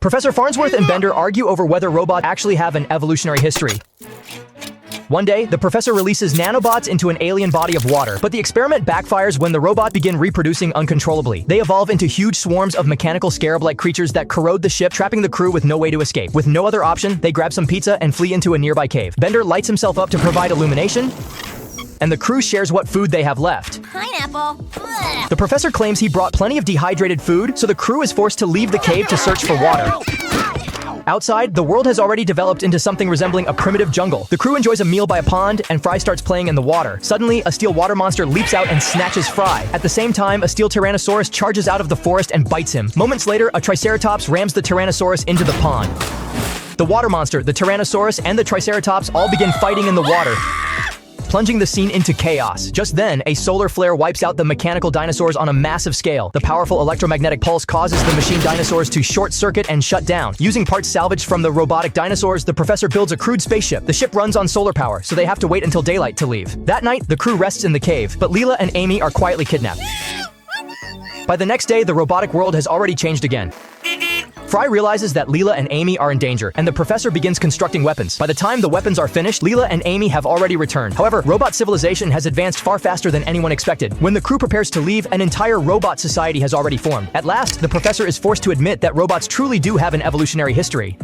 Professor Farnsworth and Bender argue over whether robots actually have an evolutionary history. One day, the professor releases nanobots into an alien body of water, but the experiment backfires when the robots begin reproducing uncontrollably. They evolve into huge swarms of mechanical scarab-like creatures that corrode the ship, trapping the crew with no way to escape. With no other option, they grab some pizza and flee into a nearby cave. Bender lights himself up to provide illumination, and the crew shares what food they have left. Pineapple. Ugh. The professor claims he brought plenty of dehydrated food, so the crew is forced to leave the cave to search for water. Outside, the world has already developed into something resembling a primitive jungle. The crew enjoys a meal by a pond, and Fry starts playing in the water. Suddenly, a steel water monster leaps out and snatches Fry. At the same time, a steel Tyrannosaurus charges out of the forest and bites him. Moments later, a Triceratops rams the Tyrannosaurus into the pond. The water monster, the Tyrannosaurus, and the Triceratops all begin fighting in the water, plunging the scene into chaos. Just then, a solar flare wipes out the mechanical dinosaurs on a massive scale. The powerful electromagnetic pulse causes the machine dinosaurs to short-circuit and shut down. Using parts salvaged from the robotic dinosaurs, the professor builds a crude spaceship. The ship runs on solar power, so they have to wait until daylight to leave. That night, the crew rests in the cave, but Leela and Amy are quietly kidnapped. By the next day, the robotic world has already changed again. Fry realizes that Leela and Amy are in danger, and the professor begins constructing weapons. By the time the weapons are finished, Leela and Amy have already returned. However, robot civilization has advanced far faster than anyone expected. When the crew prepares to leave, an entire robot society has already formed. At last, the professor is forced to admit that robots truly do have an evolutionary history.